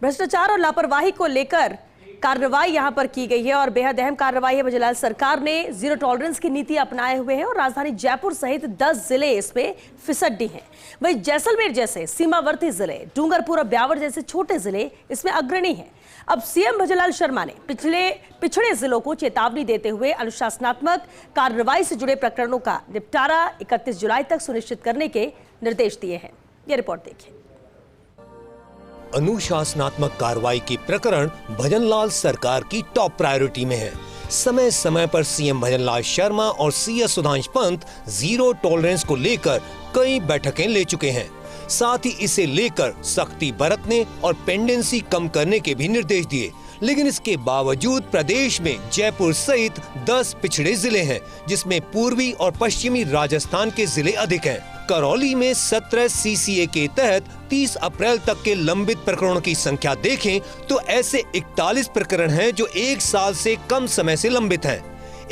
भ्रष्टाचार और लापरवाही को लेकर कार्रवाई यहां पर की गई है और बेहद अहम कार्रवाई है। बजलाल सरकार ने जीरो टॉलरेंस की नीति अपनाए हुए हैं और राजधानी जयपुर सहित 10 जिले इसमें फिसड्डी हैं। वहीं जैसलमेर जैसे सीमावर्ती जिले, डूंगरपुर और ब्यावर जैसे छोटे जिले इसमें अग्रणी हैं। अब सीएम भजनलाल शर्मा ने पिछड़े जिलों को चेतावनी देते हुए अनुशासनात्मक कार्रवाई से जुड़े प्रकरणों का निपटारा 31 जुलाई तक सुनिश्चित करने के निर्देश दिए हैं। यह रिपोर्ट देखिए। अनुशासनात्मक कार्रवाई की प्रकरण भजनलाल सरकार की टॉप प्रायोरिटी में है। समय समय पर सीएम भजनलाल शर्मा और CS Sudhanshu Pant zero tolerance को लेकर कई बैठकें ले चुके हैं। साथ ही इसे लेकर सख्ती बरतने और पेंडेंसी कम करने के भी निर्देश दिए। लेकिन इसके बावजूद प्रदेश में जयपुर सहित 10 पिछड़े जिले हैं, जिसमें पूर्वी और पश्चिमी राजस्थान के जिले अधिक हैं। करौली में 17 सीसीए के तहत 30 अप्रैल तक के लंबित प्रकरणों की संख्या देखें तो ऐसे 41 प्रकरण हैं जो 1 साल से कम समय से लंबित हैं।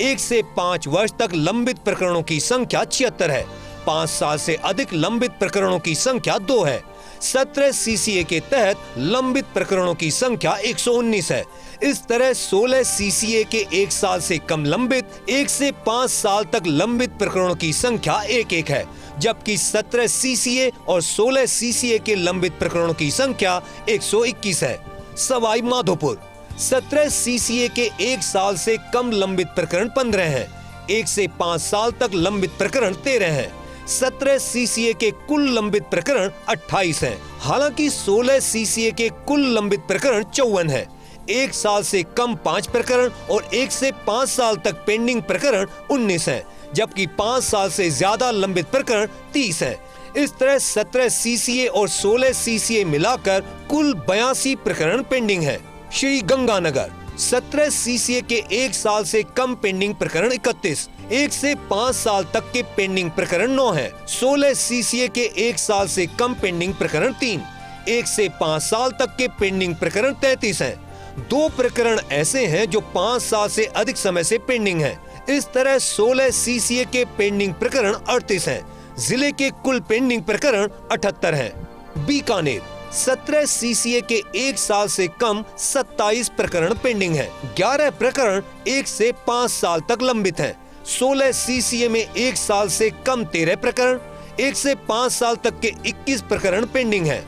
1 से 5 वर्ष तक लंबित प्रकरणों की संख्या 76 है। 5 साल से अधिक लंबित प्रकरणों की संख्या 2 है। 17 सीसीए के तहत लंबित प्रकरणों की संख्या 119 है। इस तरह 16 सीसीए के 1 साल से कम लंबित, 1 से 5 साल तक लंबित प्रकरणों की संख्या 1 है, जबकि 17 सीसीए और 16 सीसीए के लंबित प्रकरणों की संख्या 121 है। सवाई माधोपुर 17 सीसीए के 1 साल से कम लंबित प्रकरण 15 हैं। 1 से 5 साल तक लंबित प्रकरण 13 हैं। 17 सीसीए के कुल लंबित प्रकरण 28 हैं। हालांकि 16 सीसीए के कुल लंबित प्रकरण 54 है। 1 साल से कम 5 प्रकरण और 1 से 5 साल तक पेंडिंग प्रकरण 19 हैं, जबकि 5 साल से ज्यादा लंबित प्रकरण 30 हैं। इस तरह 17 सीसीए और 16 सीसीए मिलाकर कुल 82 प्रकरण पेंडिंग है। श्री गंगानगर 17 सीसीए के 1 साल से कम पेंडिंग प्रकरण 31, 1 से 5 साल तक के पेंडिंग प्रकरण 9 है। 16 सीसीए के 1 साल से कम पेंडिंग प्रकरण 3, 1 से 5 साल तक के पेंडिंग प्रकरण 33 हैं। 2 प्रकरण ऐसे हैं जो 5 साल से अधिक समय से पेंडिंग हैं। इस तरह 16 सीसीए के पेंडिंग प्रकरण 38 हैं। जिले के कुल पेंडिंग प्रकरण 78 हैं। बीकानेर 17 सीसीए के 1 साल से कम 27 प्रकरण पेंडिंग हैं। 11 प्रकरण 1 से 5 साल तक लंबित हैं। 16 सीसीए में 1 साल से कम 13 प्रकरण, 1 से 5 साल तक के 21 प्रकरण पेंडिंग हैं।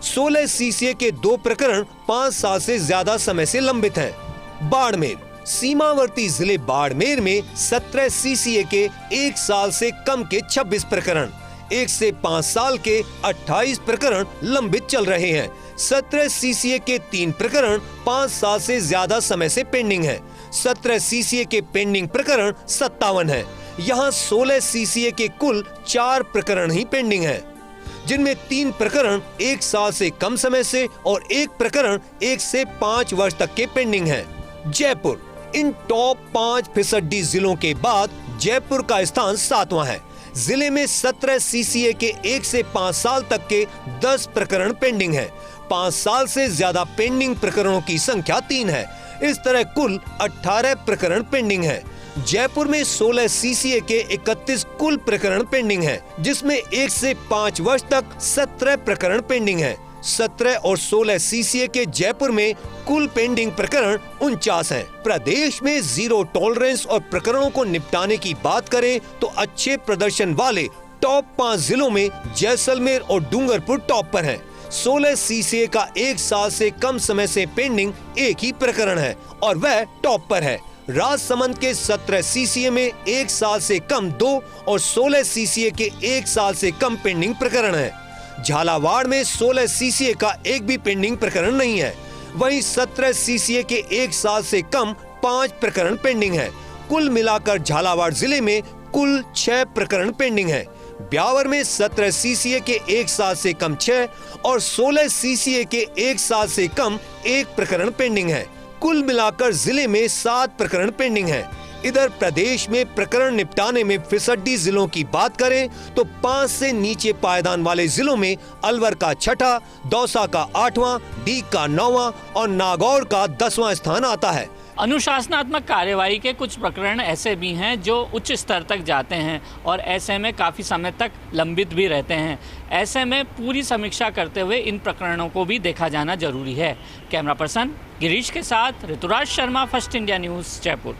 16 सीसीए के 2 प्रकरण 5 साल से ज्यादा समय से लंबित हैं। बाड़मेर सीमावर्ती जिले बाड़मेर में 17 सीसीए के 1 साल से कम के 26 प्रकरण, 1 से 5 साल के 28 प्रकरण लंबित चल रहे हैं। 17 सीसीए के 3 प्रकरण 5 साल से ज्यादा समय से पेंडिंग है। 17 सीसीए के पेंडिंग प्रकरण 57 है। यहाँ 16 सीसीए के कुल 4 प्रकरण ही पेंडिंग है, जिनमें 3 प्रकरण 1 साल से कम समय से और 1 प्रकरण 1 से 5 वर्ष तक के पेंडिंग है। जयपुर इन टॉप 5 फिसड्डी जिलों के बाद जयपुर का स्थान 7वां है। जिले में 17 सीसीए के 1 से 5 साल तक के 10 प्रकरण पेंडिंग है। 5 साल से ज्यादा पेंडिंग प्रकरणों की संख्या 3 है। इस तरह कुल 18 प्रकरण पेंडिंग है। जयपुर में 16 सीसीए के 31 कुल प्रकरण पेंडिंग है, जिसमें 1 से 5 वर्ष तक 17 प्रकरण पेंडिंग है। 17 और 16 सीसीए के जयपुर में कुल पेंडिंग प्रकरण 49 हैं। प्रदेश में जीरो टॉलरेंस और प्रकरणों को निपटाने की बात करें तो अच्छे प्रदर्शन वाले टॉप 5 जिलों में जैसलमेर और डूंगरपुर टॉप पर हैं। 16 सीसीए का 1 साल से कम समय से पेंडिंग 1 ही प्रकरण है और वह टॉप पर है। राजसमंद के 17 सीसीए में 1 साल से कम 2 और 16 सीसीए के 1 साल से कम पेंडिंग प्रकरण है। झालावाड़ में 16 सीसीए का 1 भी पेंडिंग प्रकरण नहीं है। वहीं 17 सीसीए के 1 साल से कम 5 प्रकरण पेंडिंग है। कुल मिलाकर झालावाड़ जिले में कुल 6 प्रकरण पेंडिंग है। ब्यावर में 17 सीसीए के 1 साल से कम 6 और 16 सीसीए के 1 साल से कम 1 प्रकरण पेंडिंग है। कुल मिलाकर जिले में 7 प्रकरण पेंडिंग है। इधर प्रदेश में प्रकरण निपटाने में फिसड्डी जिलों की बात करें तो 5 से नीचे पायदान वाले जिलों में अलवर का 6वां, दौसा का 8वां, डीग का 9वां और नागौर का 10वां स्थान आता है। अनुशासनात्मक कार्यवाही के कुछ प्रकरण ऐसे भी हैं जो उच्च स्तर तक जाते हैं और ऐसे में काफ़ी समय तक लंबित भी रहते हैं। ऐसे में पूरी समीक्षा करते हुए इन प्रकरणों को भी देखा जाना जरूरी है। कैमरा पर्सन गिरीश के साथ Rituraj Sharma, first India News, Jaipur.